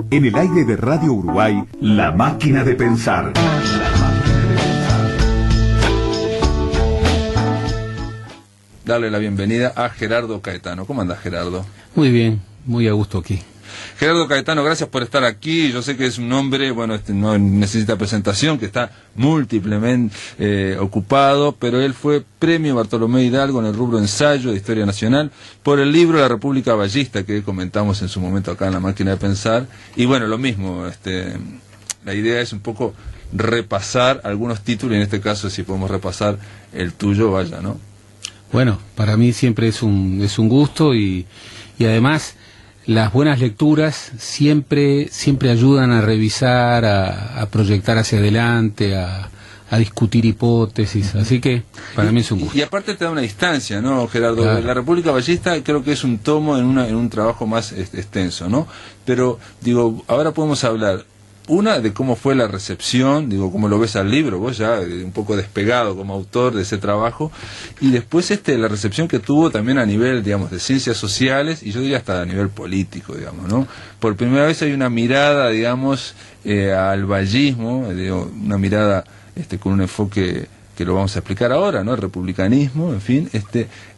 En el aire de Radio Uruguay, La Máquina de Pensar. Darle la bienvenida a Gerardo Caetano. ¿Cómo andás, Gerardo? Muy bien, muy a gusto aquí. Gerardo Caetano, gracias por estar aquí. Yo sé que es un hombre, bueno, no necesita presentación, que está múltiplemente ocupado, pero él fue premio Bartolomé Hidalgo en el rubro ensayo de Historia Nacional por el libro La República Ballista, que comentamos en su momento acá en La Máquina de Pensar. Y bueno, lo mismo, la idea es un poco repasar algunos títulos, y en este caso, si podemos repasar el tuyo, vaya, ¿no? Bueno, para mí siempre es un gusto y además las buenas lecturas siempre ayudan a revisar, a proyectar hacia adelante, a discutir hipótesis, así que para mí es un gusto. Y aparte te da una distancia, ¿no, Gerardo? Claro. La República Ballista creo que es un tomo en un trabajo más extenso, ¿no? Pero, digo, ahora podemos hablar, una, de cómo fue la recepción, digo, cómo lo ves al libro, vos ya un poco despegado como autor de ese trabajo, y después la recepción que tuvo también a nivel, digamos, de ciencias sociales, y yo diría hasta a nivel político, digamos, ¿no? Por primera vez hay una mirada, digamos, al vallismo, digo, una mirada con un enfoque que lo vamos a explicar ahora, ¿no? El republicanismo, en fin,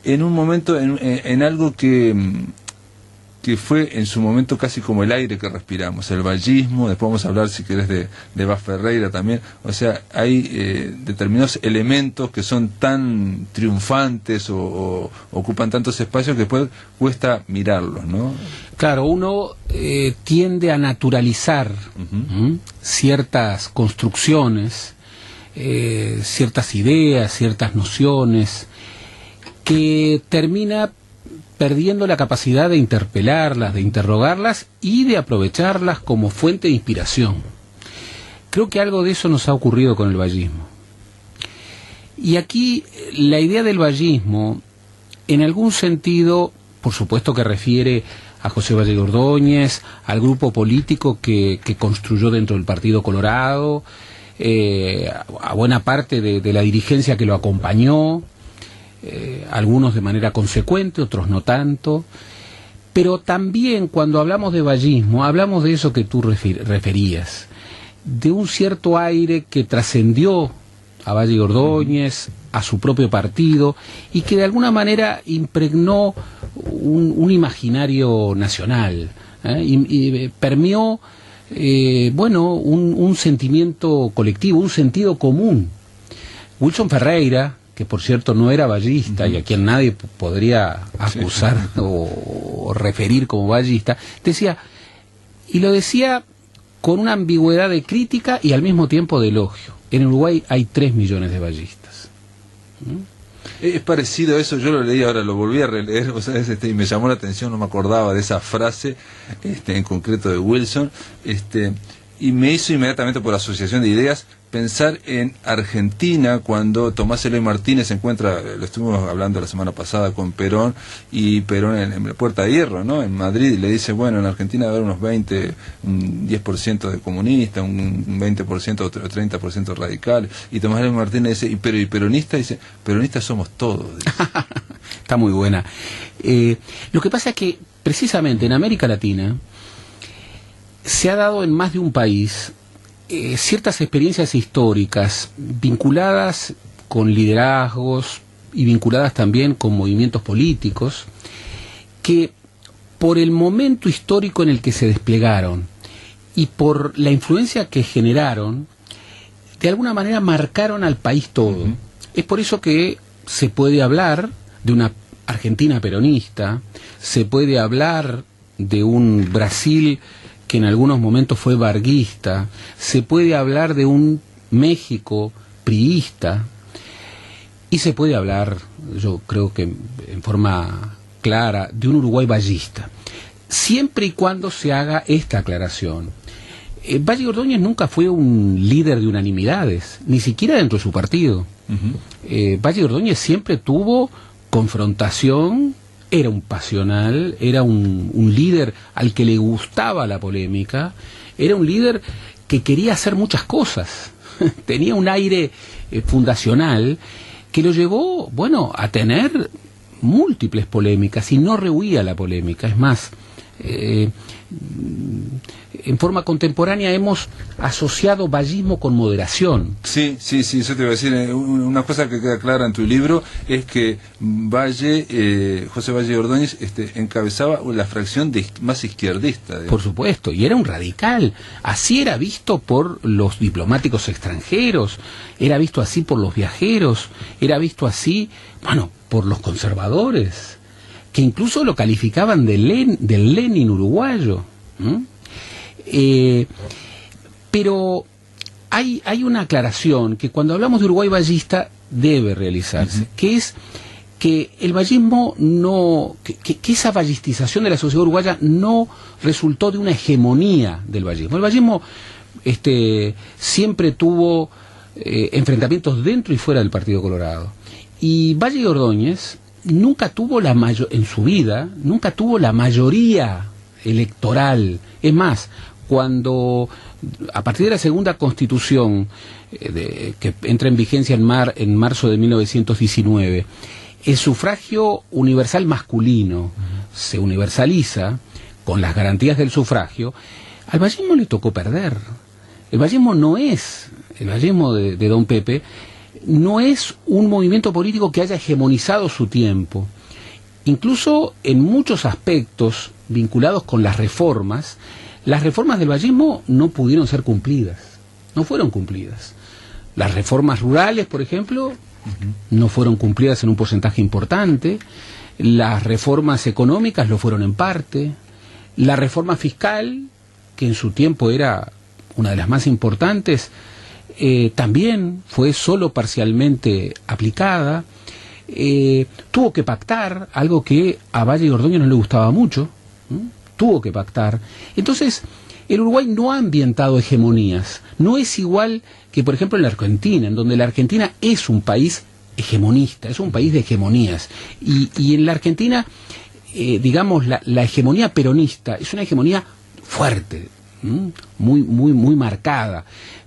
en un momento, en algo que fue en su momento casi como el aire que respiramos, el vallismo. Después vamos a hablar, si querés, de Vaz Ferreira también. O sea, hay determinados elementos que son tan triunfantes o ocupan tantos espacios que después cuesta mirarlos, ¿no? Claro, uno tiende a naturalizar ciertas construcciones, ciertas ideas, ciertas nociones, que termina perdiendo la capacidad de interpelarlas, de interrogarlas y de aprovecharlas como fuente de inspiración. Creo que algo de eso nos ha ocurrido con el vallismo. Y aquí la idea del vallismo, en algún sentido, por supuesto que refiere a José Valle de Ordóñez, al grupo político que construyó dentro del Partido Colorado, a buena parte de la dirigencia que lo acompañó, algunos de manera consecuente, otros no tanto, pero también cuando hablamos de vallismo, hablamos de eso que tú referías, de un cierto aire que trascendió a Valle de Ordóñez, a su propio partido, y que de alguna manera impregnó un imaginario nacional, y permeó un sentimiento colectivo, un sentido común. Wilson Ferreira, que por cierto no era vallista y a quien nadie podría acusar o referir como vallista, decía, y lo decía con una ambigüedad de crítica y al mismo tiempo de elogio: en Uruguay hay 3 millones de vallistas. Es parecido a eso, yo lo leí, ahora lo volví a releer, o sea, y me llamó la atención, no me acordaba de esa frase en concreto de Wilson, y me hizo inmediatamente, por asociación de ideas, pensar en Argentina, cuando Tomás Eloy Martínez se encuentra, lo estuvimos hablando la semana pasada con Perón, y Perón en la Puerta de Hierro, ¿no? En Madrid, y le dice, bueno, en Argentina va a haber unos 10% de comunistas, un 20% o 30% radicales, y Tomás Eloy Martínez dice, ¿y peronista? Dice, peronistas somos todos. Está muy buena. Lo que pasa es que, precisamente en América Latina, se ha dado en más de un país ciertas experiencias históricas vinculadas con liderazgos y vinculadas también con movimientos políticos que, por el momento histórico en el que se desplegaron y por la influencia que generaron, de alguna manera marcaron al país todo. Es por eso que se puede hablar de una Argentina peronista, se puede hablar de un Brasil que en algunos momentos fue varguista, se puede hablar de un México priista, y se puede hablar, yo creo que en forma clara, de un Uruguay vallista, siempre y cuando se haga esta aclaración. Valle de Ordóñez nunca fue un líder de unanimidades, ni siquiera dentro de su partido. Valle de Ordóñez siempre tuvo confrontación, era un pasional, era un líder al que le gustaba la polémica, era un líder que quería hacer muchas cosas, tenía un aire fundacional que lo llevó, bueno, a tener múltiples polémicas y no rehuía la polémica. Es más, en forma contemporánea hemos asociado vallismo con moderación. Sí, eso te iba a decir. Una cosa que queda clara en tu libro es que José Valle Ordóñez encabezaba la fracción más izquierdista. Digamos. Por supuesto, y era un radical. Así era visto por los diplomáticos extranjeros, era visto así por los viajeros, era visto así, bueno, por los conservadores, que incluso lo calificaban del Lenin uruguayo. Pero hay una aclaración que cuando hablamos de Uruguay vallista debe realizarse, que es que el vallismo que esa vallistización de la sociedad uruguaya no resultó de una hegemonía del vallismo. El vallismo siempre tuvo enfrentamientos dentro y fuera del Partido Colorado. Y Valle y Ordóñez nunca tuvo en su vida, nunca tuvo la mayoría electoral. Es más, cuando a partir de la segunda Constitución que entra en vigencia en marzo de 1919, el sufragio universal masculino se universaliza con las garantías del sufragio, al vallismo le tocó perder. El vallismo de Don Pepe no es un movimiento político que haya hegemonizado su tiempo. Incluso en muchos aspectos vinculados con las reformas del vallismo no pudieron ser cumplidas, no fueron cumplidas. Las reformas rurales, por ejemplo, no fueron cumplidas en un porcentaje importante. Las reformas económicas lo fueron en parte. La reforma fiscal, que en su tiempo era una de las más importantes, también fue solo parcialmente aplicada. Tuvo que pactar, algo que a Valle y Ordóñez no le gustaba mucho. Tuvo que pactar. Entonces, el Uruguay no ha ambientado hegemonías. No es igual que, por ejemplo, en la Argentina, en donde la Argentina es un país hegemonista, es un país de hegemonías. Y en la Argentina, digamos, la hegemonía peronista es una hegemonía fuerte, muy marcada.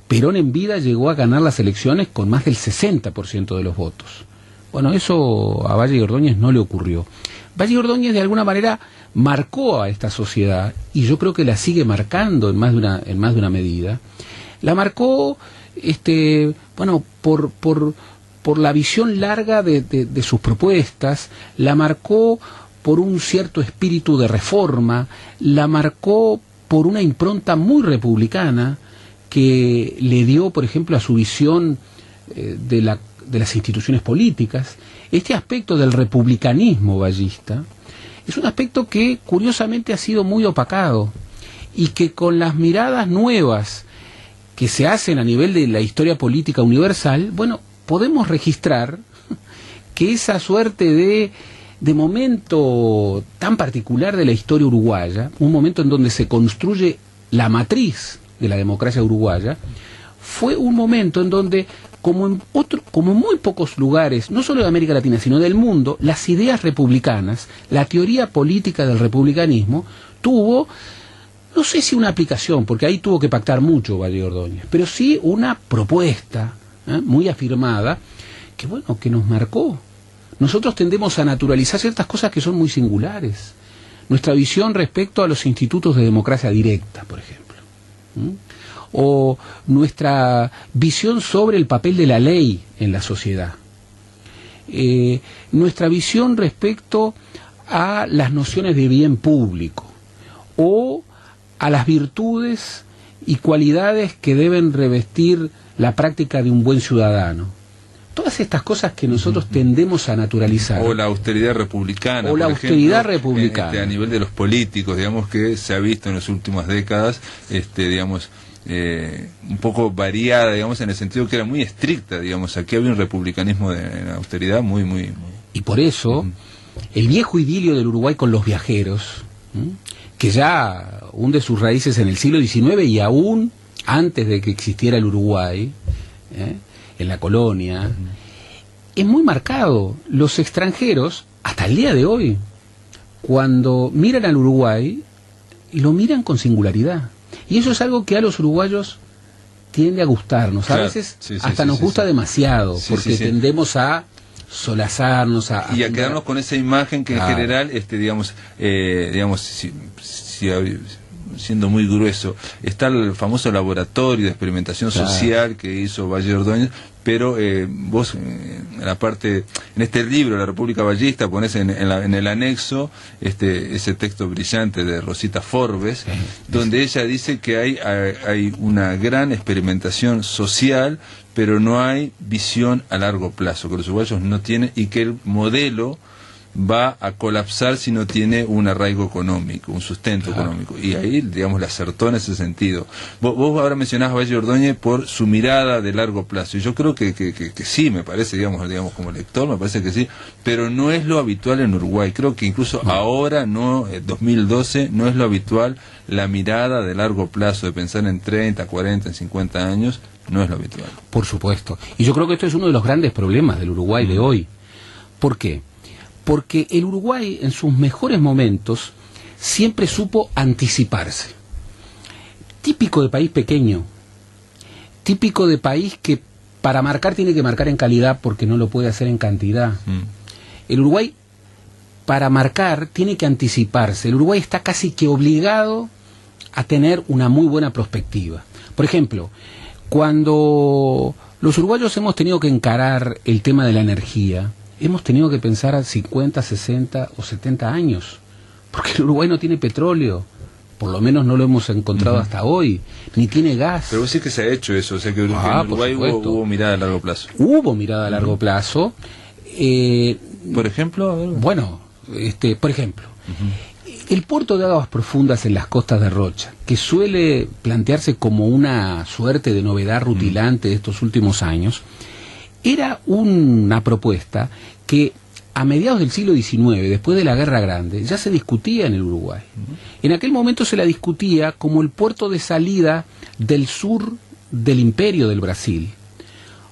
Perón en vida llegó a ganar las elecciones con más del 60% de los votos. Bueno, eso a Valle y Ordóñez no le ocurrió. Valle y Ordóñez de alguna manera marcó a esta sociedad, y yo creo que la sigue marcando en más de una medida. La marcó por la visión larga de sus propuestas, la marcó por un cierto espíritu de reforma, la marcó por una impronta muy republicana que le dio, por ejemplo, a su visión de las instituciones políticas. Este aspecto del republicanismo vallista es un aspecto que curiosamente ha sido muy opacado, y que con las miradas nuevas que se hacen a nivel de la historia política universal, bueno, podemos registrar que esa suerte de momento tan particular de la historia uruguaya, un momento en donde se construye la matriz de la democracia uruguaya, fue un momento en donde, como en muy pocos lugares, no solo de América Latina, sino del mundo, las ideas republicanas, la teoría política del republicanismo, tuvo, no sé si una aplicación, porque ahí tuvo que pactar mucho Valle y Ordóñez, pero sí una propuesta muy afirmada, que nos marcó. Nosotros tendemos a naturalizar ciertas cosas que son muy singulares. Nuestra visión respecto a los institutos de democracia directa, por ejemplo. O nuestra visión sobre el papel de la ley en la sociedad. Nuestra visión respecto a las nociones de bien público. O a las virtudes y cualidades que deben revestir la práctica de un buen ciudadano. Todas estas cosas que nosotros tendemos a naturalizar. O la austeridad republicana. O la austeridad republicana. A nivel de los políticos, digamos, que se ha visto en las últimas décadas, digamos, un poco variada, digamos, en el sentido que era muy estricta, digamos. Aquí había un republicanismo de austeridad muy. Y por eso, el viejo idilio del Uruguay con los viajeros, que ya hunde sus raíces en el siglo XIX y aún antes de que existiera el Uruguay, en la colonia, es muy marcado. Los extranjeros, hasta el día de hoy, cuando miran al Uruguay, lo miran con singularidad. Y eso es algo que a los uruguayos tiende a gustarnos. A veces hasta nos gusta demasiado, porque tendemos a solazarnos, y a quedarnos con esa imagen que en general, digamos, si siendo muy grueso. Está el famoso laboratorio de experimentación social que hizo Valle Ordóñez, pero vos en la parte, en este libro La República Vallista, ponés en el anexo ese texto brillante de Rosita Forbes, donde ella dice que hay una gran experimentación social, pero no hay visión a largo plazo, que los uruguayos no tienen, y que el modelo va a colapsar si no tiene un arraigo económico, un sustento económico. Y ahí, digamos, le acertó en ese sentido. Vos ahora mencionás a Valle Ordóñez por su mirada de largo plazo. Y yo creo que sí, me parece, digamos como lector, me parece que sí, pero no es lo habitual en Uruguay. Creo que incluso ahora, 2012, no es lo habitual la mirada de largo plazo, de pensar en 30, 40, en 50 años, no es lo habitual. Por supuesto. Y yo creo que esto es uno de los grandes problemas del Uruguay de hoy. ¿Por qué? Porque el Uruguay en sus mejores momentos siempre supo anticiparse. Típico de país pequeño, típico de país que para marcar tiene que marcar en calidad porque no lo puede hacer en cantidad. El Uruguay para marcar tiene que anticiparse. El Uruguay está casi que obligado a tener una muy buena perspectiva. Por ejemplo, cuando los uruguayos hemos tenido que encarar el tema de la energía, hemos tenido que pensar a 50, 60 o 70 años, porque el Uruguay no tiene petróleo, por lo menos no lo hemos encontrado hasta hoy, ni tiene gas. Pero vos sí que se ha hecho eso, o sea que en Uruguay hubo mirada a largo plazo. Hubo mirada a largo plazo. Por ejemplo, a ver. Bueno, por ejemplo, el puerto de aguas profundas en las costas de Rocha, que suele plantearse como una suerte de novedad rutilante de estos últimos años, era una propuesta que a mediados del siglo XIX, después de la Guerra Grande, ya se discutía en el Uruguay. En aquel momento se la discutía como el puerto de salida del sur del imperio del Brasil.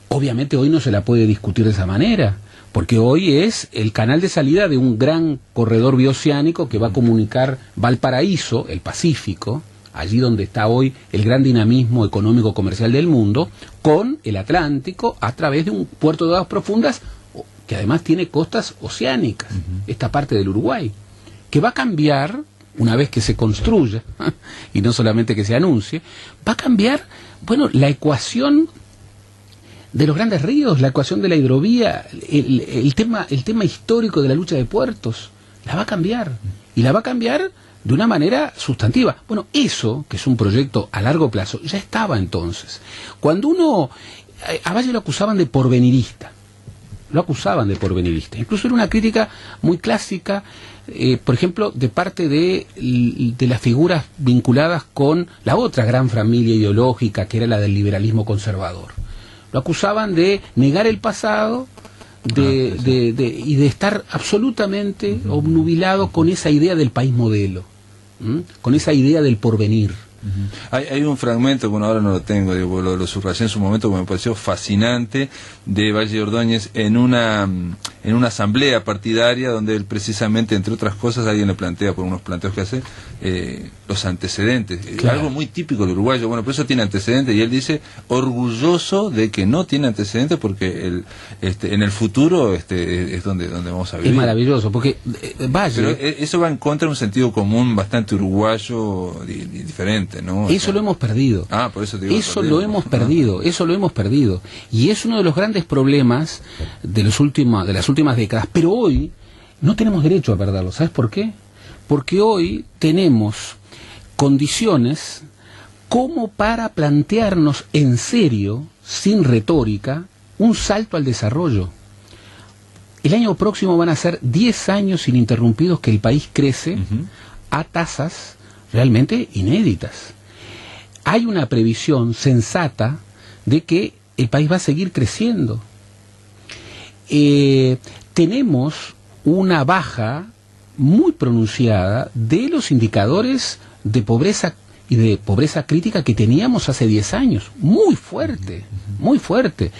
Obviamente hoy no se la puede discutir de esa manera, porque hoy es el canal de salida de un gran corredor bioceánico que va a comunicar Valparaíso, el Pacífico, allí donde está hoy el gran dinamismo económico comercial del mundo, con el Atlántico a través de un puerto de aguas profundas que además tiene costas oceánicas, esta parte del Uruguay, que va a cambiar, una vez que se construya, y no solamente que se anuncie, va a cambiar, bueno, la ecuación de los grandes ríos, la ecuación de la hidrovía, el tema histórico de la lucha de puertos, la va a cambiar, y la va a cambiar de una manera sustantiva. Bueno, eso, que es un proyecto a largo plazo, ya estaba entonces. Cuando a Valle lo acusaban de porvenirista, incluso era una crítica muy clásica, por ejemplo, de parte de las figuras vinculadas con la otra gran familia ideológica, que era la del liberalismo conservador. Lo acusaban de negar el pasado, y de estar absolutamente obnubilado con esa idea del país modelo, con esa idea del porvenir. Hay un fragmento, bueno, ahora no lo tengo, lo subrayé en su momento, que me pareció fascinante, de Valle Ordóñez en una asamblea partidaria donde él precisamente, entre otras cosas, alguien le plantea, por unos planteos que hace, los antecedentes. Claro. Algo muy típico del uruguayo, bueno, por eso tiene antecedentes, y él dice, orgulloso de que no tiene antecedentes porque en el futuro es donde vamos a vivir. Es maravilloso, porque Valle... Pero eso va en contra de un sentido común bastante uruguayo y diferente. ¿No? Eso lo hemos perdido. Por eso te digo, eso lo hemos perdido. Y es uno de los grandes problemas de las últimas décadas. Pero hoy no tenemos derecho a perderlo. ¿Sabes por qué? Porque hoy tenemos condiciones como para plantearnos en serio, sin retórica, un salto al desarrollo. El año próximo van a ser 10 años ininterrumpidos que el país crece a tasas realmente inéditas. Hay una previsión sensata de que el país va a seguir creciendo. Tenemos una baja muy pronunciada de los indicadores de pobreza y de pobreza crítica que teníamos hace 10 años. Muy fuerte, muy fuerte.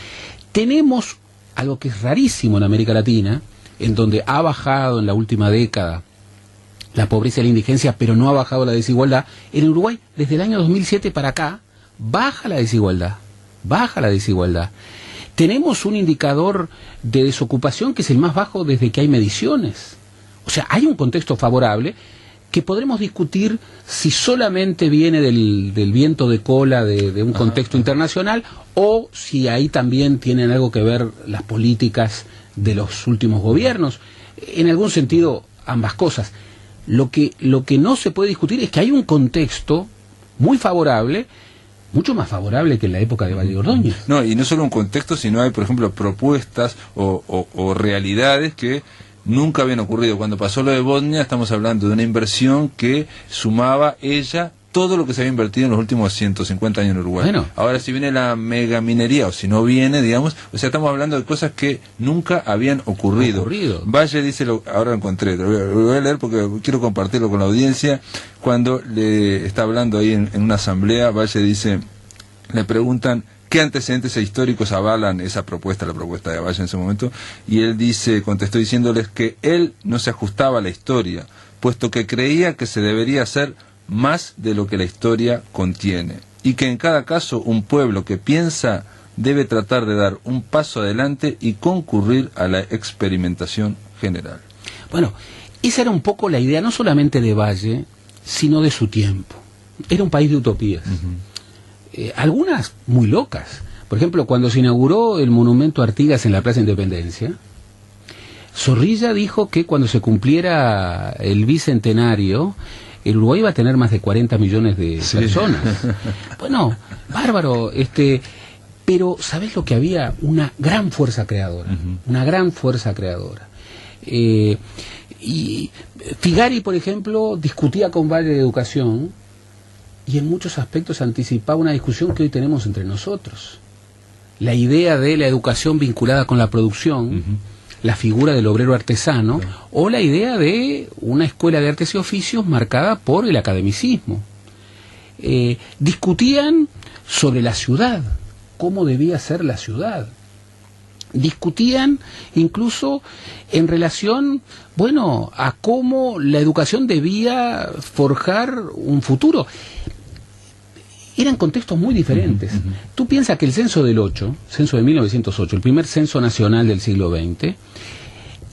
Tenemos algo que es rarísimo en América Latina, en donde ha bajado en la última década la pobreza y la indigencia, pero no ha bajado la desigualdad. En Uruguay, desde el año 2007 para acá, baja la desigualdad. Tenemos un indicador de desocupación que es el más bajo desde que hay mediciones. O sea, hay un contexto favorable que podremos discutir si solamente viene del viento de cola de un contexto internacional, o si ahí también tienen algo que ver las políticas de los últimos gobiernos. En algún sentido, ambas cosas. Lo que no se puede discutir es que hay un contexto muy favorable, mucho más favorable que en la época de Valle de Ordóñez. No, y no solo un contexto, sino hay, por ejemplo, propuestas o realidades que nunca habían ocurrido. Cuando pasó lo de Bosnia, estamos hablando de una inversión que sumaba ella todo lo que se había invertido en los últimos 150 años en Uruguay. Bueno, ahora si viene la megaminería, o si no viene, digamos, o sea, estamos hablando de cosas que nunca habían ocurrido. Valle dice, ahora lo encontré, lo voy a leer porque quiero compartirlo con la audiencia. Cuando le está hablando ahí en una asamblea, Valle dice, le preguntan qué antecedentes históricos avalan esa propuesta, la propuesta de Valle en ese momento, y él contestó diciéndoles que él no se ajustaba a la historia, puesto que creía que se debería hacer más de lo que la historia contiene, y que en cada caso un pueblo que piensa debe tratar de dar un paso adelante y concurrir a la experimentación general. Bueno, esa era un poco la idea, no solamente de Valle, sino de su tiempo. Era un país de utopías. Algunas muy locas. Por ejemplo, cuando se inauguró el monumento a Artigas en la Plaza Independencia, Zorrilla dijo que cuando se cumpliera el bicentenario, el Uruguay iba a tener más de 40 millones de personas. Bueno, bárbaro. Pero, ¿sabés lo que había? Una gran fuerza creadora. Una gran fuerza creadora. Y Figari, por ejemplo, discutía con Valle de educación, y en muchos aspectos anticipaba una discusión que hoy tenemos entre nosotros. La idea de la educación vinculada con la producción, la figura del obrero artesano, o la idea de una escuela de artes y oficios marcada por el academicismo. Discutían sobre la ciudad, cómo debía ser la ciudad. Discutían incluso en relación, bueno, a cómo la educación debía forjar un futuro. Eran contextos muy diferentes. Tú piensas que el censo del 8, censo de 1908, el primer censo nacional del siglo XX,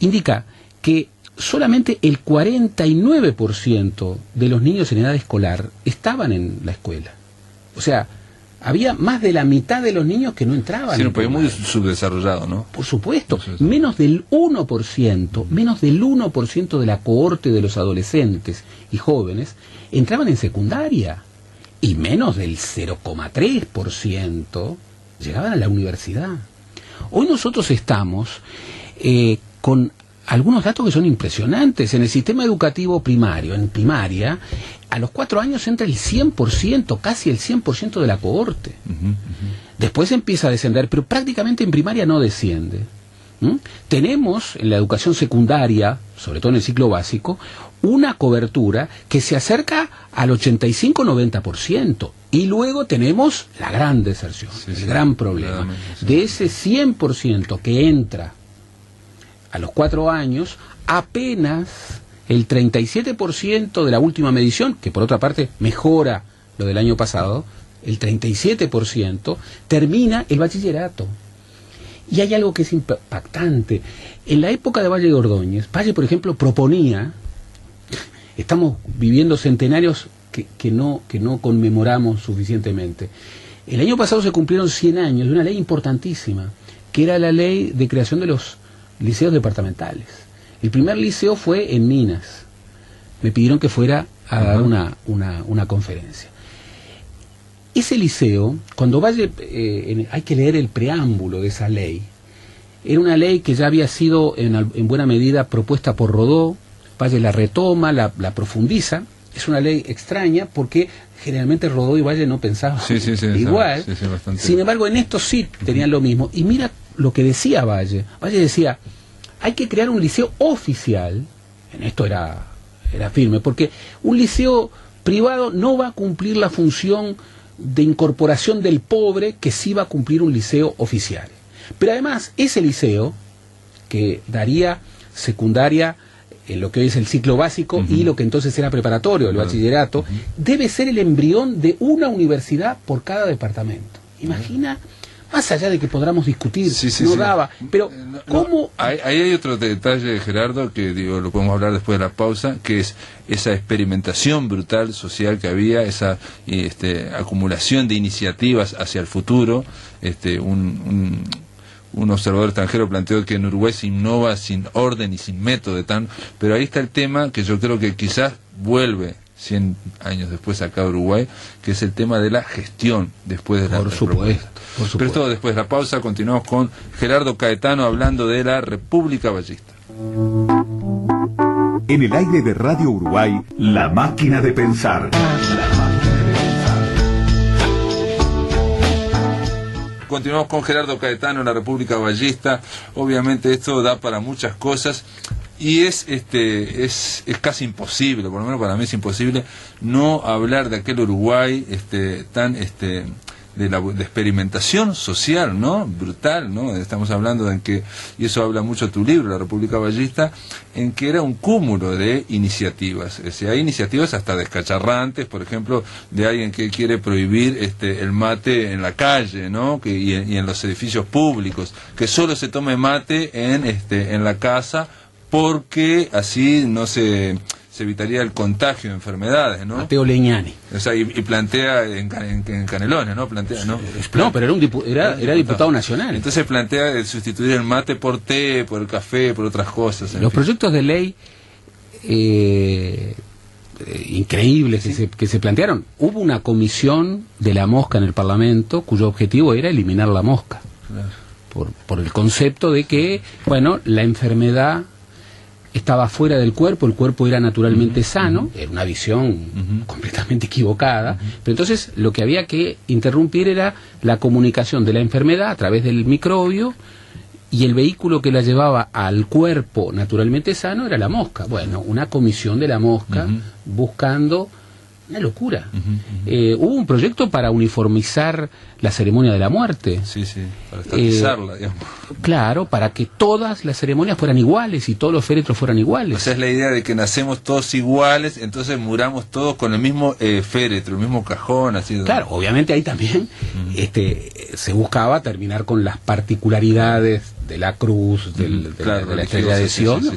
indica que solamente el 49% de los niños en edad escolar estaban en la escuela. O sea, había más de la mitad de los niños que no entraban. Sí, un país muy subdesarrollado, ¿no? Por supuesto, menos del 1% de la cohorte de los adolescentes y jóvenes entraban en secundaria. Y menos del 0,3% llegaban a la universidad. Hoy nosotros estamos con algunos datos que son impresionantes. En el sistema educativo primario, en primaria, a los 4 años entra el 100%, casi el 100% de la cohorte. Después empieza a descender, pero prácticamente en primaria no desciende. Tenemos en la educación secundaria, sobre todo en el ciclo básico, una cobertura que se acerca al 85-90%, y luego tenemos la gran deserción, el gran problema. De ese 100% que entra a los 4 años, apenas el 37% de la última medición, que por otra parte mejora lo del año pasado, el 37% termina el bachillerato. Y hay algo que es impactante. En la época de Valle de Ordóñez, Valle, por ejemplo, proponía, estamos viviendo centenarios que no conmemoramos suficientemente. El año pasado se cumplieron 100 años de una ley importantísima, que era la ley de creación de los liceos departamentales. El primer liceo fue en Minas. Me pidieron que fuera a dar una conferencia. Ese liceo, cuando Valle, hay que leer el preámbulo de esa ley, era una ley que ya había sido en buena medida propuesta por Rodó. Valle la retoma, la profundiza. Es una ley extraña porque generalmente Rodó y Valle no pensaban igual. Sin embargo, en esto sí tenían lo mismo. Y mira lo que decía Valle. Valle decía, hay que crear un liceo oficial. En esto era firme, porque un liceo privado no va a cumplir la función de incorporación del pobre que sí va a cumplir un liceo oficial. Pero además, ese liceo, que daría secundaria en lo que hoy es el ciclo básico y lo que entonces era preparatorio, el bachillerato, debe ser el embrión de una universidad por cada departamento. Imagina más allá de que podamos discutir, Sí, sí, no sí. daba, pero ¿cómo? Ahí hay otro detalle, Gerardo, que digo, lo podemos hablar después de la pausa, que es esa experimentación brutal social que había, esa acumulación de iniciativas hacia el futuro. Un observador extranjero planteó que en Uruguay se innova sin orden y sin método, pero ahí está el tema que yo creo que quizás vuelve 100 años después acá a Uruguay, que es el tema de la gestión después de la Por supuesto. Pero esto después de la pausa. Continuamos con Gerardo Caetano hablando de la República Ballista. En el aire de Radio Uruguay, La Máquina de Pensar. Continuamos con Gerardo Caetano en la República Ballista. Obviamente esto da para muchas cosas y es casi imposible, por lo menos para mí es imposible no hablar de aquel Uruguay tan de experimentación social, ¿no? Brutal, ¿no? Estamos hablando de que, y eso habla mucho tu libro, La República Ballista, en que era un cúmulo de iniciativas. Hay iniciativas hasta descacharrantes, por ejemplo, de alguien que quiere prohibir el mate en la calle, ¿no? Y en los edificios públicos, que solo se tome mate en la casa, porque así no se evitaría el contagio de enfermedades, ¿no? Mateo Leñani. O sea, y plantea en Canelones, ¿no? No, pero era diputado nacional. Entonces plantea sustituir el mate por té, por el café, por otras cosas. Los proyectos de ley increíbles, ¿sí?, que se plantearon. Hubo una comisión de la mosca en el Parlamento cuyo objetivo era eliminar la mosca. Claro. Por el concepto de que, bueno, la enfermedad estaba fuera del cuerpo, el cuerpo era naturalmente sano, era una visión completamente equivocada, pero entonces lo que había que interrumpir era la comunicación de la enfermedad a través del microbio, y el vehículo que la llevaba al cuerpo naturalmente sano era la mosca. Bueno, una comisión de la mosca buscando... Una locura. Hubo un proyecto para uniformizar la ceremonia de la muerte. Sí, para estatizarla, digamos. Claro, para que todas las ceremonias fueran iguales y todos los féretros fueran iguales. O sea, es la idea de que nacemos todos iguales, entonces muramos todos con el mismo féretro, el mismo cajón, así. Claro, obviamente ahí también se buscaba terminar con las particularidades de la cruz, de la estrella de Sion. Sí.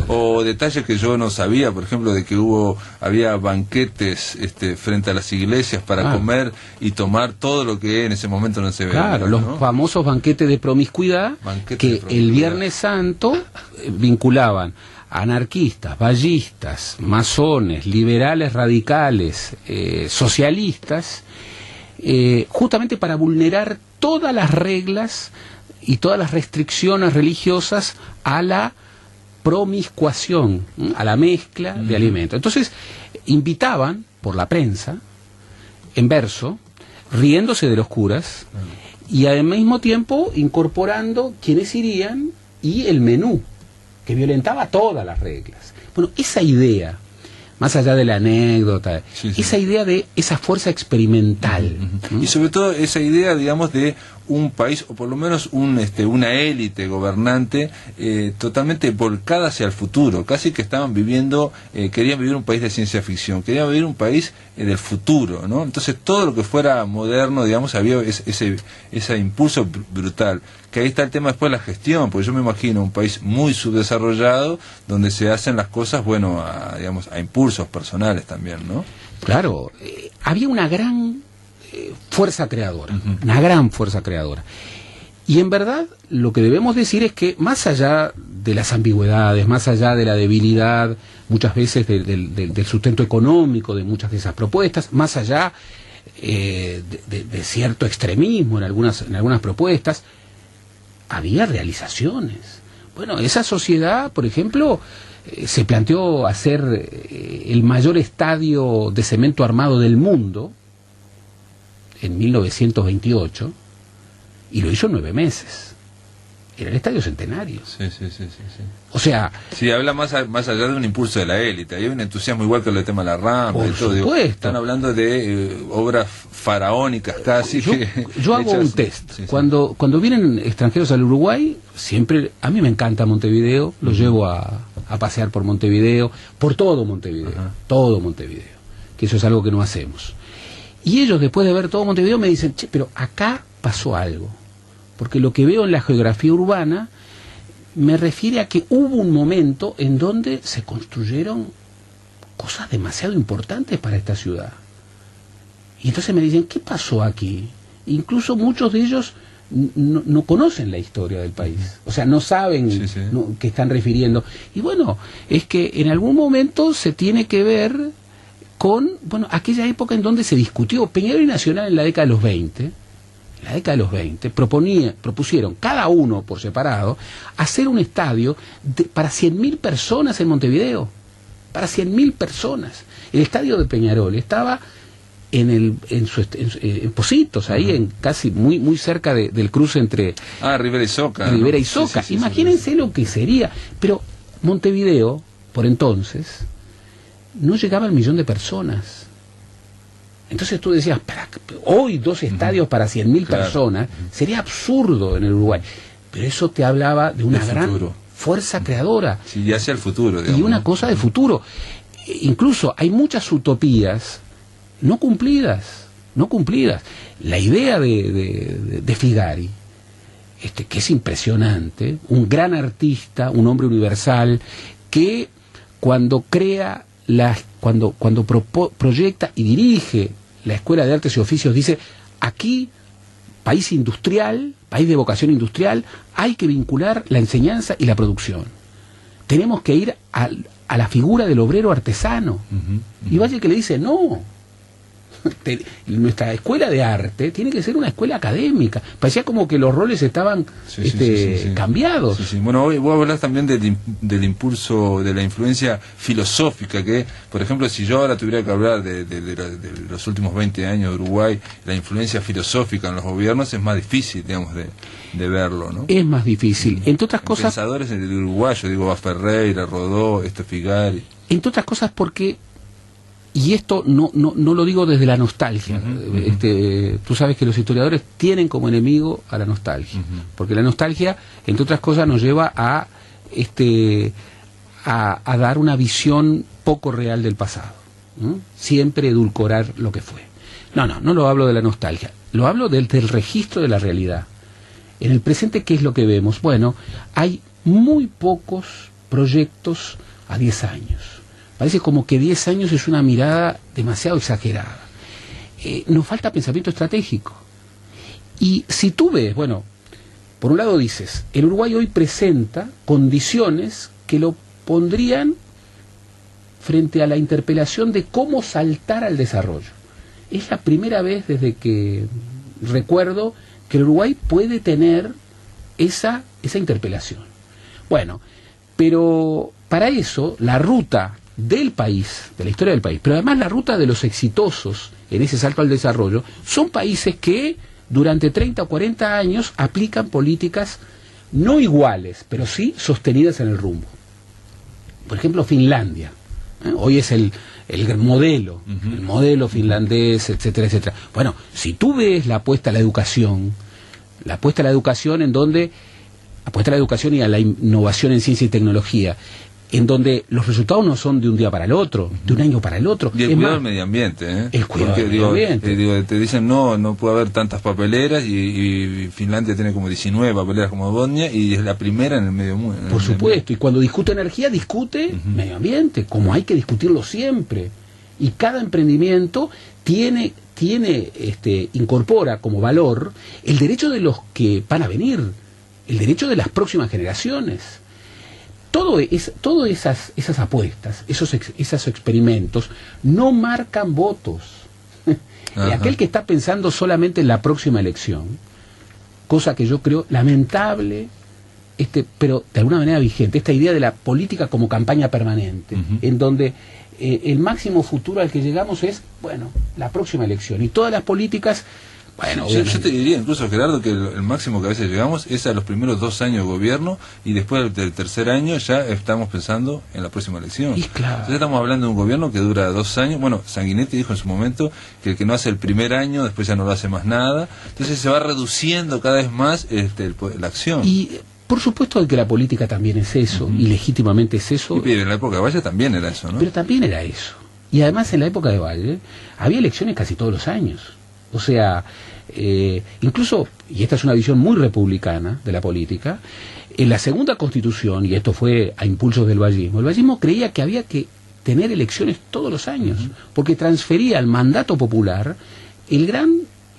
O detalles que yo no sabía, por ejemplo, de que había banquetes frente a las iglesias para comer y tomar todo lo que en ese momento no se veía. Claro, los famosos banquetes de promiscuidad el Viernes Santo vinculaban a anarquistas, ballistas, masones, liberales radicales, socialistas, justamente para vulnerar todas las reglas y todas las restricciones religiosas a la promiscuación, a la mezcla de alimentos. Entonces, invitaban por la prensa, en verso, riéndose de los curas, y al mismo tiempo incorporando quienes irían y el menú, que violentaba todas las reglas. Bueno, esa idea, más allá de la anécdota, esa idea de esa fuerza experimental. Y sobre todo esa idea, digamos, de un país, o por lo menos una élite gobernante totalmente volcada hacia el futuro, casi que estaban viviendo, querían vivir un país de ciencia ficción, querían vivir un país del futuro, ¿no? Entonces todo lo que fuera moderno, digamos, había ese impulso brutal, que ahí está el tema después de la gestión, porque yo me imagino un país muy subdesarrollado, donde se hacen las cosas, bueno, a impulsos personales también, ¿no? Claro, había una gran fuerza creadora, una gran fuerza creadora. Y en verdad lo que debemos decir es que más allá de las ambigüedades, más allá de la debilidad muchas veces del sustento económico de muchas de esas propuestas, más allá de cierto extremismo en algunas propuestas, había realizaciones. Bueno, esa sociedad, por ejemplo, se planteó hacer el mayor estadio de cemento armado del mundo en 1928, y lo hizo en 9 meses. Era el Estadio Centenario. Sí. O sea... Sí, habla más allá de un impulso de la élite. Hay un entusiasmo igual que lo del tema de la rampa y todo. Supuesto. Están hablando de obras faraónicas casi. Yo hago un test. Sí. Cuando vienen extranjeros al Uruguay, siempre... A mí me encanta Montevideo, los llevo a pasear por Montevideo, por todo Montevideo, todo Montevideo, que eso es algo que no hacemos. Y ellos, después de ver todo Montevideo, me dicen, che, pero acá pasó algo. porque lo que veo en la geografía urbana me refiere a que hubo un momento en donde se construyeron cosas demasiado importantes para esta ciudad. Y entonces me dicen, ¿qué pasó aquí? Incluso muchos de ellos no conocen la historia del país, o sea, no saben qué están refiriendo. Y bueno, es que en algún momento se tiene que ver con, bueno, aquella época en donde se discutió. Peñarol y Nacional en la década de los 20, propusieron, cada uno por separado, hacer un estadio para 100.000 personas en Montevideo, para 100.000 personas. El estadio de Peñarol estaba en Positos, ahí en casi muy cerca del cruce entre Rivera y Soca. Imagínense lo que sería. Pero Montevideo, por entonces, no llegaba al 1.000.000 de personas. Entonces tú decías, hoy 2 estadios para 100.000 personas sería absurdo en el Uruguay. Pero eso te hablaba de una gran fuerza creadora. Sí, ya hacia el futuro, digamos. Y una cosa de futuro. Incluso hay muchas utopías no cumplidas. La idea de Figari, que es impresionante, un gran artista, un hombre universal, que cuando crea cuando proyecta y dirige la Escuela de Artes y Oficios, dice, aquí, país industrial, país de vocación industrial, hay que vincular la enseñanza y la producción. Tenemos que ir a la figura del obrero artesano. Y Valle que le dice, no, nuestra escuela de arte tiene que ser una escuela académica. Parecía como que los roles estaban cambiados. Bueno, hoy vos hablás también del impulso, de la influencia filosófica, que, por ejemplo, si yo ahora tuviera que hablar de los últimos 20 años de Uruguay, la influencia filosófica en los gobiernos, es más difícil, digamos, de verlo, ¿no? Es más difícil. Entre otras cosas, pensadores del uruguayo, digo, a Ferreira, Rodó, Figari. Entre otras cosas porque, y esto no lo digo desde la nostalgia, tú sabes que los historiadores tienen como enemigo a la nostalgia, porque la nostalgia, entre otras cosas, nos lleva a dar una visión poco real del pasado, ¿no? Siempre edulcorar lo que fue. No lo hablo de la nostalgia, lo hablo del registro de la realidad. En el presente, ¿qué es lo que vemos? Bueno, hay muy pocos proyectos a 10 años. Parece como que 10 años es una mirada demasiado exagerada. Nos falta pensamiento estratégico. Y si tú ves, bueno, por un lado dices, el Uruguay hoy presenta condiciones que lo pondrían frente a la interpelación de cómo saltar al desarrollo. Es la primera vez desde que recuerdo que el Uruguay puede tener esa interpelación. Bueno, pero para eso la ruta del país, de la historia del país, pero además la ruta de los exitosos en ese salto al desarrollo, son países que durante 30 o 40 años aplican políticas no iguales, pero sí sostenidas en el rumbo. Por ejemplo, Finlandia, hoy es el modelo, el modelo finlandés, etcétera, etcétera. Bueno, si tú ves la apuesta a la educación en donde apuesta a la educación y a la innovación en ciencia y tecnología, en donde los resultados no son de un día para el otro, de un año para el otro. Y el cuidado del medio ambiente, ¿eh? El cuidado del medio ambiente. Te dicen, no puede haber tantas papeleras, y Finlandia tiene como 19 papeleras como Bosnia, y es la primera en el medio mundo. Por supuesto, y cuando discute energía, discute medio ambiente, como hay que discutirlo siempre. Y cada emprendimiento incorpora como valor el derecho de los que van a venir, el derecho de las próximas generaciones. Todas esas apuestas, esos experimentos, no marcan votos. Aquel que está pensando solamente en la próxima elección, cosa que yo creo lamentable, pero de alguna manera vigente, esta idea de la política como campaña permanente, en donde el máximo futuro al que llegamos es, bueno, la próxima elección. Y todas las políticas... Bueno, yo te diría incluso, Gerardo, que el máximo que a veces llegamos es a los primeros 2 años de gobierno, y después del tercer año ya estamos pensando en la próxima elección. Y claro. Entonces estamos hablando de un gobierno que dura 2 años. Bueno, Sanguinetti dijo en su momento que el que no hace el primer año después ya no lo hace más nada. Entonces se va reduciendo cada vez más la acción. Y por supuesto que la política también es eso, y legítimamente es eso. Y en la época de Valle también era eso, ¿no? Pero también era eso. Y además en la época de Valle había elecciones casi todos los años. O sea, incluso, y esta es una visión muy republicana de la política, en la segunda constitución, y esto fue a impulsos del vallismo, el vallismo creía que había que tener elecciones todos los años, porque transfería al mandato popular el gran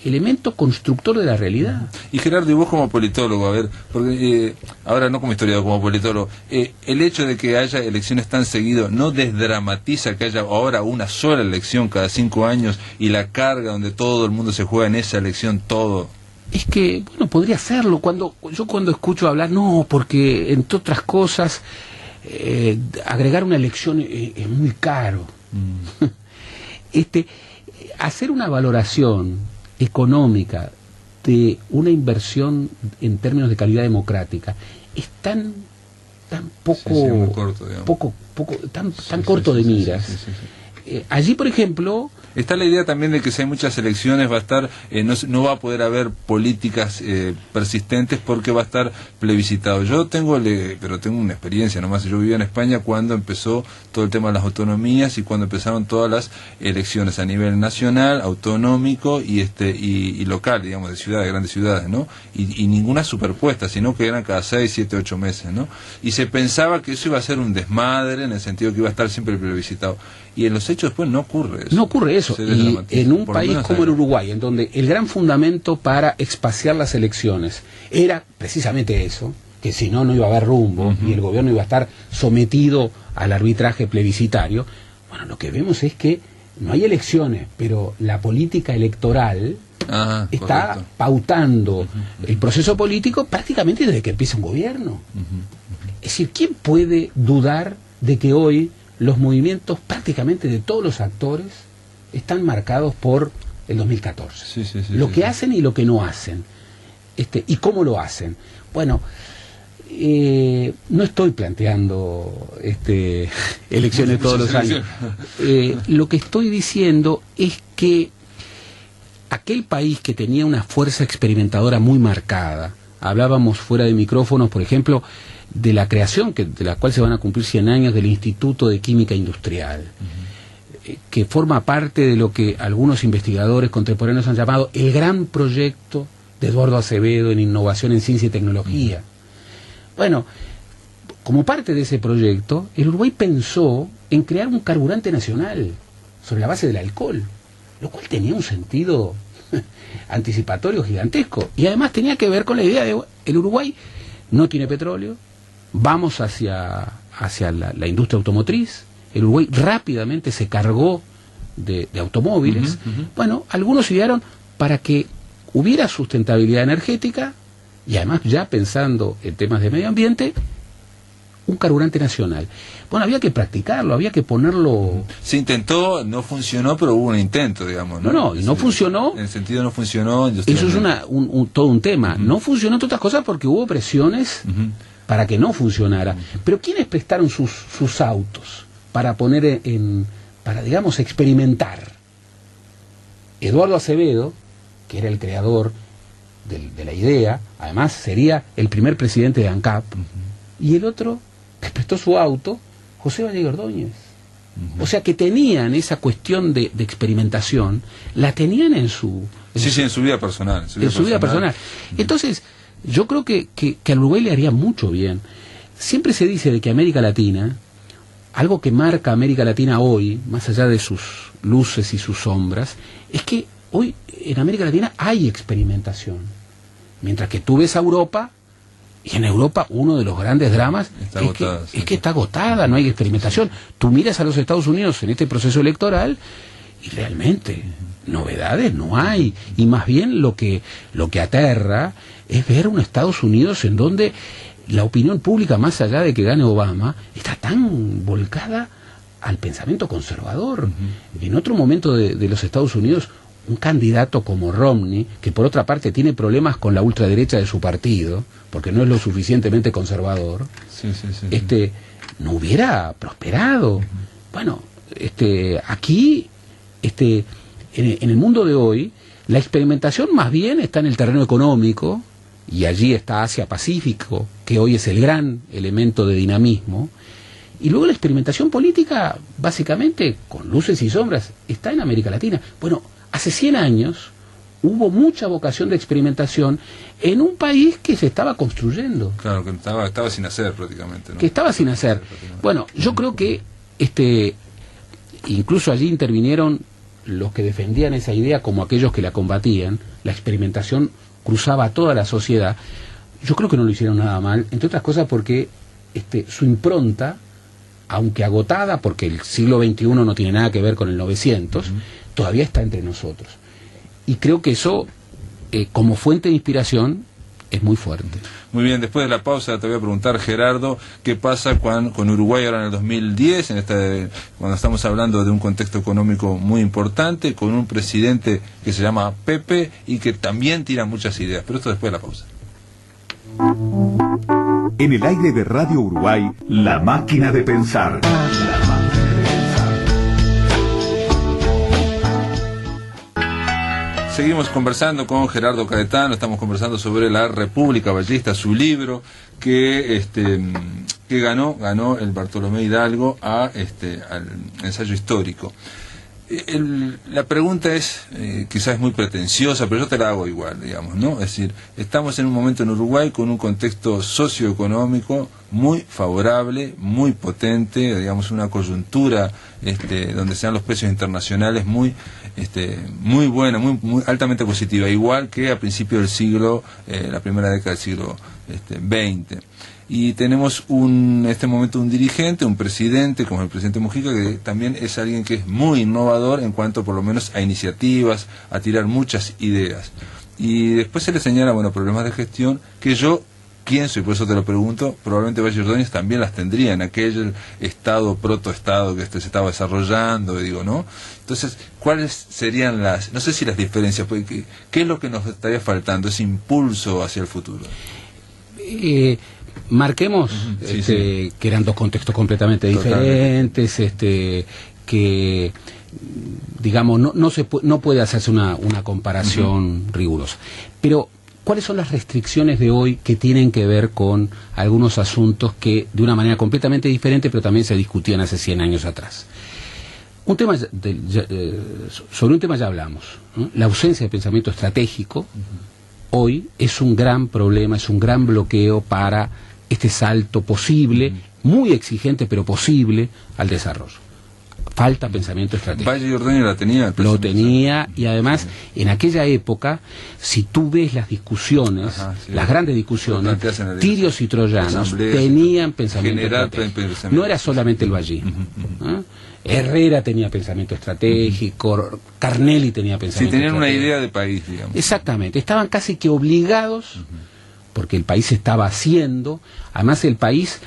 elemento constructor de la realidad. Y Gerardo, y vos como politólogo, a ver, porque ahora no como historiador, como politólogo, el hecho de que haya elecciones tan seguido no desdramatiza que haya ahora una sola elección cada 5 años y la carga donde todo el mundo se juega en esa elección todo. Es que, bueno, podría hacerlo. Yo cuando escucho hablar, no, porque entre otras cosas, agregar una elección es muy caro. Hacer una valoración económica de una inversión en términos de calidad democrática es tan poco, muy corto, tan corto de miras. Allí, por ejemplo, está la idea también de que si hay muchas elecciones va a estar no va a poder haber políticas persistentes porque va a estar plebiscitado. Pero tengo una experiencia nomás. Yo vivía en España cuando empezó todo el tema de las autonomías y cuando empezaron todas las elecciones a nivel nacional, autonómico y local, digamos, de ciudades, grandes ciudades, ¿no? Y ninguna superpuesta, sino que eran cada 6, 7, 8 meses, ¿no? Y se pensaba que eso iba a ser un desmadre en el sentido que iba a estar siempre plebiscitado. Y en los hechos después no ocurre eso. No ocurre eso. Y en un país como el Uruguay, en donde el gran fundamento para espaciar las elecciones era precisamente eso, que si no, no iba a haber rumbo y el gobierno iba a estar sometido al arbitraje plebiscitario, bueno, lo que vemos es que no hay elecciones, pero la política electoral está pautando el proceso político prácticamente desde que empieza un gobierno. Es decir, ¿quién puede dudar de que hoy los movimientos prácticamente de todos los actores están marcados por el 2014? Lo que hacen y lo que no hacen. ¿Y cómo lo hacen? Bueno, no estoy planteando elecciones todos los años. Lo que estoy diciendo es que aquel país que tenía una fuerza experimentadora muy marcada, hablábamos fuera de micrófonos, por ejemplo, de la creación, de la cual se van a cumplir 100 años, del Instituto de Química Industrial, que forma parte de lo que algunos investigadores contemporáneos han llamado el gran proyecto de Eduardo Acevedo en innovación en ciencia y tecnología. Bueno, como parte de ese proyecto, el Uruguay pensó en crear un carburante nacional sobre la base del alcohol, lo cual tenía un sentido anticipatorio gigantesco, y además tenía que ver con la idea de el Uruguay no tiene petróleo, vamos hacia la industria automotriz. El Uruguay rápidamente se cargó de automóviles. Bueno, algunos idearon para que hubiera sustentabilidad energética y además ya pensando en temas de medio ambiente, un carburante nacional. Bueno, había que practicarlo, había que ponerlo... Se intentó, no funcionó, pero hubo un intento, digamos. No funcionó. En el sentido no funcionó. Eso es todo un tema. No funcionó, entre otras cosas, porque hubo presiones para que no funcionara. Pero ¿quiénes prestaron sus autos para poner para, digamos, experimentar? Eduardo Acevedo, que era el creador de la idea, además sería el primer presidente de ANCAP, y el otro que prestó su auto, José Vallejo Ordóñez. O sea que tenían esa cuestión de experimentación, la tenían en su vida personal. En su vida personal. Entonces, yo creo que al Uruguay le haría mucho bien. Siempre se dice de que América Latina, algo que marca a América Latina hoy, más allá de sus luces y sus sombras, es que hoy en América Latina hay experimentación. Mientras que tú ves a Europa, y en Europa uno de los grandes dramas es que está agotada, no hay experimentación. Tú miras a los Estados Unidos en este proceso electoral y realmente novedades no hay. Y más bien lo que aterra es ver un Estados Unidos en donde la opinión pública, más allá de que gane Obama, está tan volcada al pensamiento conservador. En otro momento de los Estados Unidos, un candidato como Romney, que por otra parte tiene problemas con la ultraderecha de su partido, porque no es lo suficientemente conservador, no hubiera prosperado. Bueno, aquí, en el mundo de hoy, la experimentación más bien está en el terreno económico, y allí está Asia-Pacífico, que hoy es el gran elemento de dinamismo, y luego la experimentación política, básicamente, con luces y sombras, está en América Latina. Bueno, hace 100 años hubo mucha vocación de experimentación en un país que se estaba construyendo. Claro, que estaba sin hacer prácticamente, ¿no? Que estaba sin hacer. Bueno, yo creo que incluso allí intervinieron los que defendían esa idea como aquellos que la combatían. La experimentación cruzaba a toda la sociedad. Yo creo que no lo hicieron nada mal, entre otras cosas porque su impronta, aunque agotada, porque el siglo XXI no tiene nada que ver con el 900, todavía está entre nosotros. Y creo que eso, como fuente de inspiración, es muy fuerte. Muy bien, después de la pausa te voy a preguntar, Gerardo, ¿qué pasa con Uruguay ahora en el 2010, cuando estamos hablando de un contexto económico muy importante, con un presidente que se llama Pepe y que también tira muchas ideas? Pero esto después de la pausa. En el aire de Radio Uruguay, La Máquina de Pensar. Seguimos conversando con Gerardo Caetano, estamos conversando sobre la República Vallista, su libro que ganó el Bartolomé Hidalgo al ensayo histórico. La pregunta es, quizás es muy pretenciosa, pero yo te la hago igual, digamos, ¿no? Es decir, estamos en un momento en Uruguay con un contexto socioeconómico muy favorable, muy potente, digamos, una coyuntura donde sean los precios internacionales muy buena, muy altamente positiva, igual que a principios del siglo, la primera década del siglo XX. Y tenemos en este momento un dirigente, un presidente, como el presidente Mujica, que también es alguien que es muy innovador en cuanto por lo menos a iniciativas, a tirar muchas ideas. Y después se le señala, problemas de gestión que yo pienso, y por eso te lo pregunto, probablemente Valle Ordóñez también las tendría en aquel protoestado que se estaba desarrollando, ¿no? Entonces, ¿cuáles serían no sé si las diferencias, porque ¿qué es lo que nos estaría faltando, ese impulso hacia el futuro? Marquemos que eran dos contextos completamente diferentes, que digamos no puede hacerse una comparación rigurosa. Pero ¿cuáles son las restricciones de hoy que tienen que ver con algunos asuntos que de una manera completamente diferente, pero también se discutían hace 100 años atrás? Sobre un tema ya hablamos, ¿no? La ausencia de pensamiento estratégico hoy es un gran problema, es un gran bloqueo para este salto posible, muy exigente pero posible, al desarrollo. Falta pensamiento estratégico. Valle Ordóñez la tenía. Lo tenía, y además en aquella época, si tú ves las discusiones, las grandes discusiones, tirios y troyanos tenían pensamiento estratégico. No era solamente el vallismo. Herrera tenía pensamiento estratégico, Carnelli tenía pensamiento tenían estratégico. Una idea de país, digamos. Exactamente, estaban casi que obligados, porque el país se estaba haciendo, además el país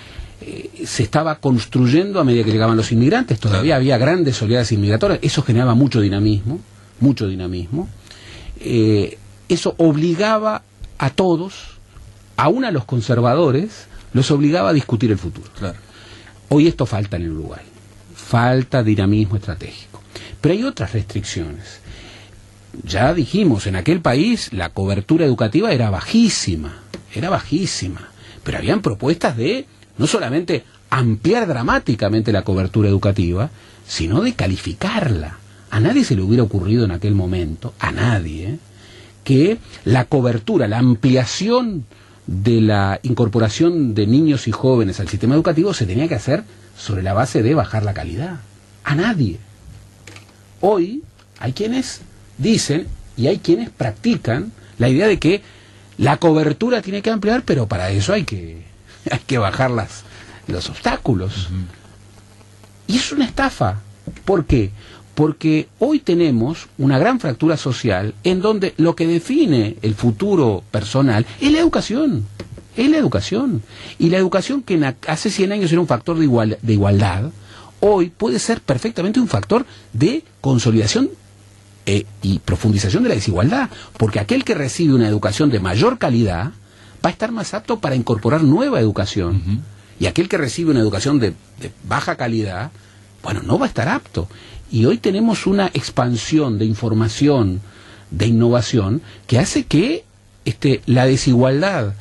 se estaba construyendo a medida que llegaban los inmigrantes, todavía había grandes oleadas inmigratorias, eso generaba mucho dinamismo, eso obligaba a todos, aún a los conservadores, los obligaba a discutir el futuro. Claro. Hoy esto falta en el Uruguay, falta dinamismo estratégico, pero hay otras restricciones. Ya dijimos, en aquel país la cobertura educativa era bajísima, pero habían propuestas de no solamente ampliar dramáticamente la cobertura educativa, sino de calificarla. A nadie se le hubiera ocurrido en aquel momento, a nadie, que la cobertura, la ampliación de la incorporación de niños y jóvenes al sistema educativo se tenía que hacer sobre la base de bajar la calidad. A nadie. Hoy hay quienes dicen y hay quienes practican la idea de que la cobertura tiene que ampliar, pero para eso hay que bajar los obstáculos. Y es una estafa. ¿Por qué? Porque hoy tenemos una gran fractura social en donde lo que define el futuro personal es la educación. Y la educación que hace 100 años era un factor de igualdad, hoy puede ser perfectamente un factor de consolidación y profundización de la desigualdad, porque aquel que recibe una educación de mayor calidad va a estar más apto para incorporar nueva educación, y aquel que recibe una educación de baja calidad, no va a estar apto. Y hoy tenemos una expansión de información, de innovación, que hace que la desigualdad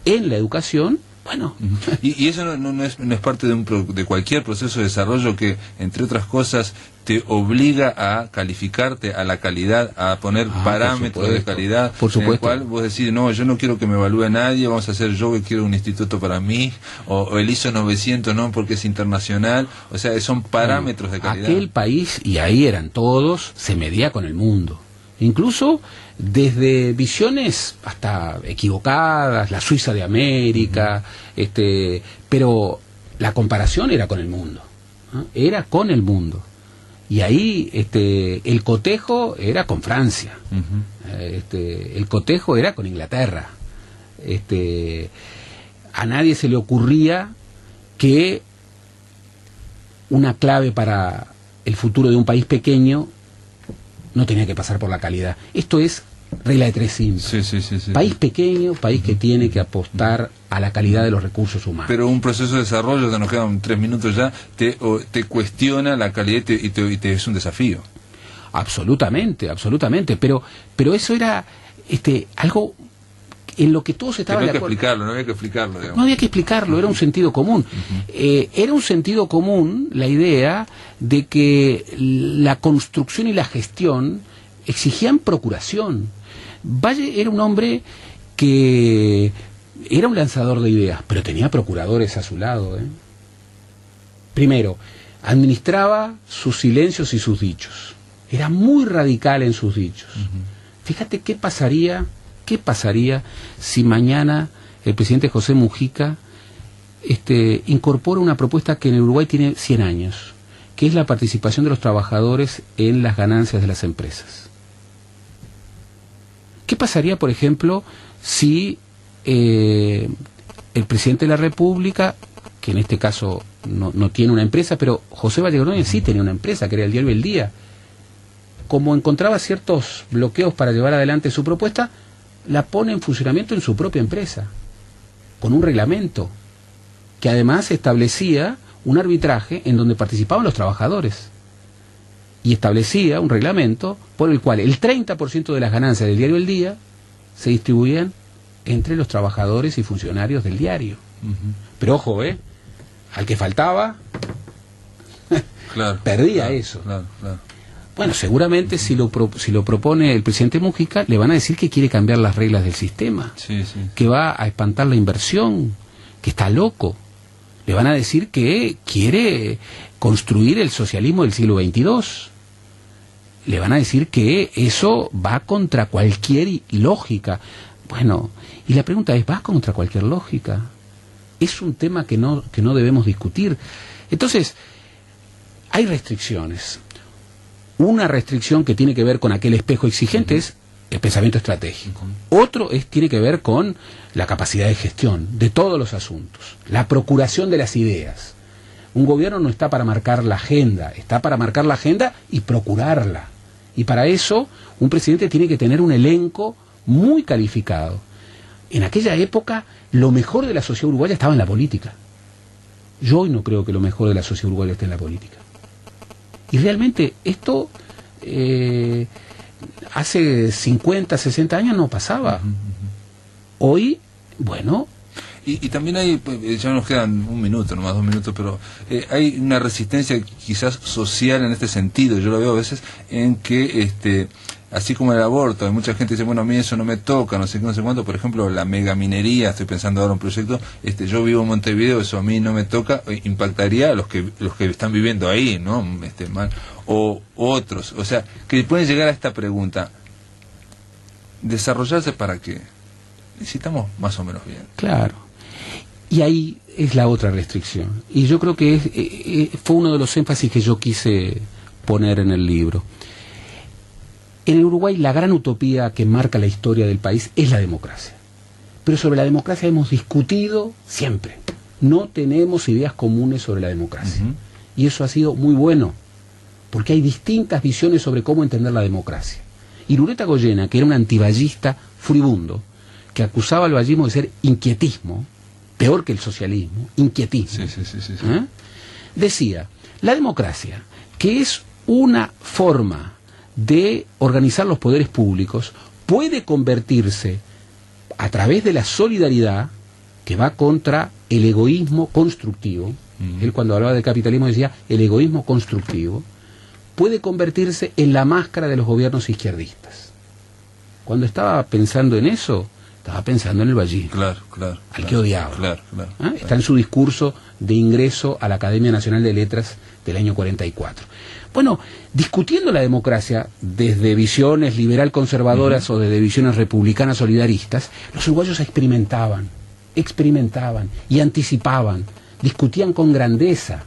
en la educación Bueno. Y eso no es parte de cualquier proceso de desarrollo que, entre otras cosas, te obliga a calificarte a la calidad, a poner parámetros de calidad, por supuesto. En el cual vos decís, no, yo no quiero que me evalúe nadie, vamos a hacer yo que quiero un instituto para mí, o el ISO 900 no, porque es internacional, o sea, son parámetros de calidad. Aquel país, y ahí eran todos, se medía con el mundo. Incluso desde visiones hasta equivocadas, la Suiza de América, pero la comparación era con el mundo, ¿no? Era con el mundo. Y ahí el cotejo era con Francia, el cotejo era con Inglaterra. A nadie se le ocurría que una clave para el futuro de un país pequeño no tenía que pasar por la calidad. Esto es regla de tres simples. Sí. País pequeño, país que tiene que apostar a la calidad de los recursos humanos. Pero un proceso de desarrollo, nos quedan 3 minutos ya, te cuestiona la calidad y te es un desafío. Absolutamente. Pero eso era algo en lo que todos estaban de acuerdo. No había que explicarlo, digamos. No había que explicarlo, era un sentido común. Era un sentido común la idea de que la construcción y la gestión exigían procuración. Valle era un hombre que era un lanzador de ideas, pero tenía procuradores a su lado. Primero, administraba sus silencios y sus dichos. Era muy radical en sus dichos. Fíjate qué pasaría si mañana el presidente José Mujica incorpora una propuesta que en el Uruguay tiene 100 años, que es la participación de los trabajadores en las ganancias de las empresas. ¿Qué pasaría, por ejemplo, si el presidente de la República, que en este caso no tiene una empresa, pero José Valle Ordóñez sí tenía una empresa, que era el diario El Día, como encontraba ciertos bloqueos para llevar adelante su propuesta, la pone en funcionamiento en su propia empresa, con un reglamento, que además establecía un arbitraje en donde participaban los trabajadores. Y establecía un reglamento por el cual el 30% de las ganancias del diario El Día se distribuían entre los trabajadores y funcionarios del diario. Pero ojo, al que faltaba, perdía eso. Claro. Bueno, seguramente si lo propone el presidente Mujica, le van a decir que quiere cambiar las reglas del sistema, que va a espantar la inversión, que está loco. Le van a decir que quiere construir el socialismo del siglo XXII. Le van a decir que eso va contra cualquier lógica. Bueno, y la pregunta es, ¿va contra cualquier lógica? Es un tema que no debemos discutir. Entonces, hay restricciones. Una restricción que tiene que ver con aquel espejo exigente es el pensamiento estratégico. Otro tiene que ver con la capacidad de gestión de todos los asuntos, la procuración de las ideas. Un gobierno no está para marcar la agenda, está para marcar la agenda y procurarla. Y para eso un presidente tiene que tener un elenco muy calificado. En aquella época lo mejor de la sociedad uruguaya estaba en la política. Yo hoy no creo que lo mejor de la sociedad uruguaya esté en la política. Y realmente esto hace 50, 60 años no pasaba. Hoy, bueno... Y también hay, ya nos quedan 1 minuto, nomás 2 minutos, pero hay una resistencia quizás social en este sentido. Yo lo veo a veces en que, así como el aborto, hay mucha gente que dice, bueno, a mí eso no me toca, no sé qué, no sé cuánto. Por ejemplo, la megaminería, estoy pensando ahora en un proyecto, yo vivo en Montevideo, eso a mí no me toca, impactaría a los que están viviendo ahí, ¿no? Mal, o otros. O sea, que pueden llegar a esta pregunta, ¿desarrollarse para qué? Necesitamos más o menos bien. Claro. Y ahí es la otra restricción. Y yo creo que fue uno de los énfasis que yo quise poner en el libro. En el Uruguay la gran utopía que marca la historia del país es la democracia. Pero sobre la democracia hemos discutido siempre. No tenemos ideas comunes sobre la democracia. Y eso ha sido muy bueno, porque hay distintas visiones sobre cómo entender la democracia. Irureta Goyena, que era un antiballista furibundo, que acusaba al vallismo de ser inquietismo, peor que el socialismo, inquietismo. Decía, la democracia, que es una forma de organizar los poderes públicos, puede convertirse, a través de la solidaridad, que va contra el egoísmo constructivo. Él, cuando hablaba del capitalismo, decía el egoísmo constructivo puede convertirse en la máscara de los gobiernos izquierdistas. Cuando estaba pensando en eso, estaba pensando en el vallismo, al que odiaba. Está en su discurso de ingreso a la Academia Nacional de Letras del año 44. Bueno, discutiendo la democracia desde visiones liberal conservadoras o desde visiones republicanas solidaristas, los uruguayos experimentaban y anticipaban, discutían con grandeza.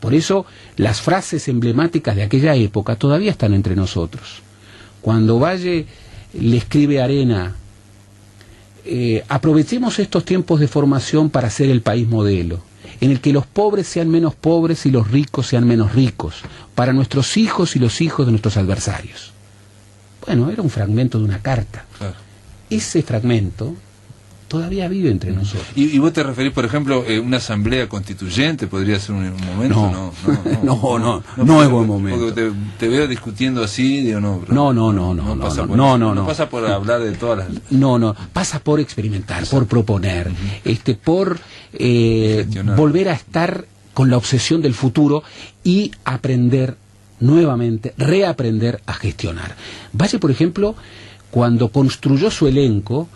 Por eso las frases emblemáticas de aquella época todavía están entre nosotros. Cuando Valle le escribe a Arena, aprovechemos estos tiempos de formación para hacer el país modelo, en el que los pobres sean menos pobres y los ricos sean menos ricos, para nuestros hijos y los hijos de nuestros adversarios. Bueno, era un fragmento de una carta. Ese fragmento todavía vive entre nosotros. ¿Y vos te referís, por ejemplo, una asamblea constituyente podría ser un momento? No es buen momento. Porque te veo discutiendo así, digo, no pasa por hablar de todas las... No, pasa por experimentar, por proponer, por volver a estar con la obsesión del futuro y aprender nuevamente, reaprender a gestionar. Valle, por ejemplo, cuando construyó su elenco,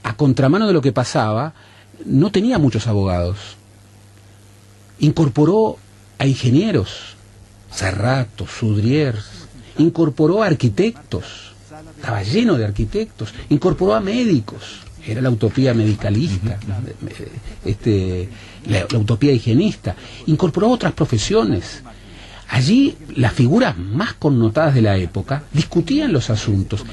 a contramano de lo que pasaba, no tenía muchos abogados. Incorporó a ingenieros, Serrato, Sudriers, incorporó a arquitectos, estaba lleno de arquitectos, incorporó a médicos, era la utopía medicalista, la utopía higienista, incorporó a otras profesiones. Allí las figuras más connotadas de la época discutían los asuntos.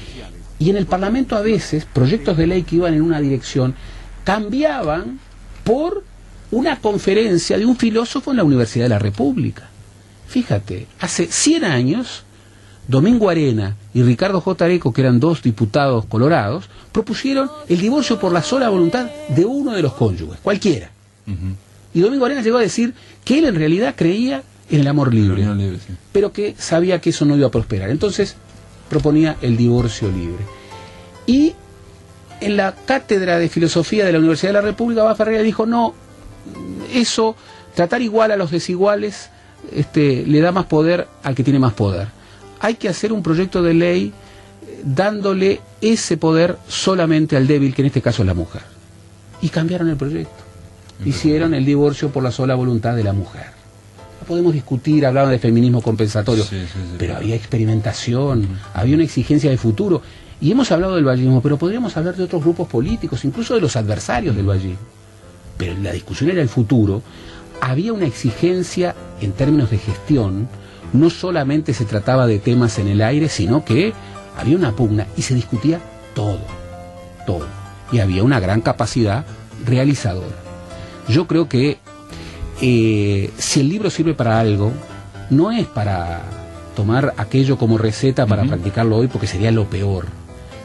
Y en el Parlamento a veces, proyectos de ley que iban en una dirección, cambiaban por una conferencia de un filósofo en la Universidad de la República. Fíjate, hace 100 años, Domingo Arena y Ricardo J. Areco, que eran dos diputados colorados, propusieron el divorcio por la sola voluntad de uno de los cónyuges, cualquiera. Y Domingo Arena llegó a decir que él en realidad creía en el amor libre, pero que sabía que eso no iba a prosperar. Entonces proponía el divorcio libre. Y en la cátedra de filosofía de la Universidad de la República, Abad Ferreira dijo, no, eso, tratar igual a los desiguales, le da más poder al que tiene más poder. Hay que hacer un proyecto de ley dándole ese poder solamente al débil, que en este caso es la mujer. Y cambiaron el proyecto. Hicieron el divorcio por la sola voluntad de la mujer. Podemos discutir, hablaban de feminismo compensatorio, pero había experimentación, había una exigencia de futuro. Y hemos hablado del vallismo, pero podríamos hablar de otros grupos políticos, incluso de los adversarios del vallismo. Pero la discusión era el futuro. Había una exigencia en términos de gestión. No solamente se trataba de temas en el aire, sino que había una pugna y se discutía todo. Y había una gran capacidad realizadora. Yo creo que si el libro sirve para algo, no es para tomar aquello como receta para practicarlo hoy, porque sería lo peor.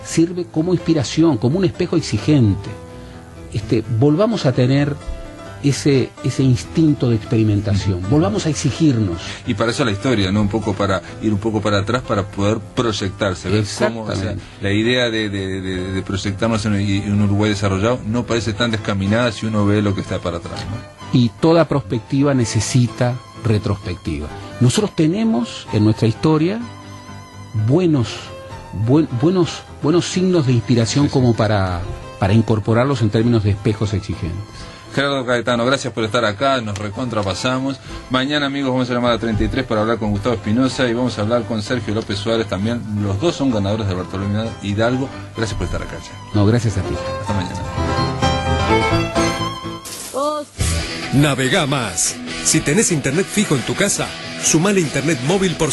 Sirve como inspiración, como un espejo exigente. Volvamos a tener ese instinto de experimentación, volvamos a exigirnos. Y para eso la historia, ¿no? Un poco para ir un poco para atrás para poder proyectarse, ver cómo, o sea, la idea de proyectarnos en un Uruguay desarrollado no parece tan descaminada si uno ve lo que está para atrás, ¿no? Y toda prospectiva necesita retrospectiva. Nosotros tenemos en nuestra historia buenos signos de inspiración como para incorporarlos en términos de espejos exigentes. Gerardo Caetano, gracias por estar acá, nos recontrapasamos. Mañana, amigos, vamos a llamar a 33 para hablar con Gustavo Espinosa y vamos a hablar con Sergio López Suárez también. Los dos son ganadores de Bartolomé Hidalgo. Gracias por estar acá, che. No, gracias a ti. Hasta mañana. Navega más. Si tenés internet fijo en tu casa, sumale internet móvil por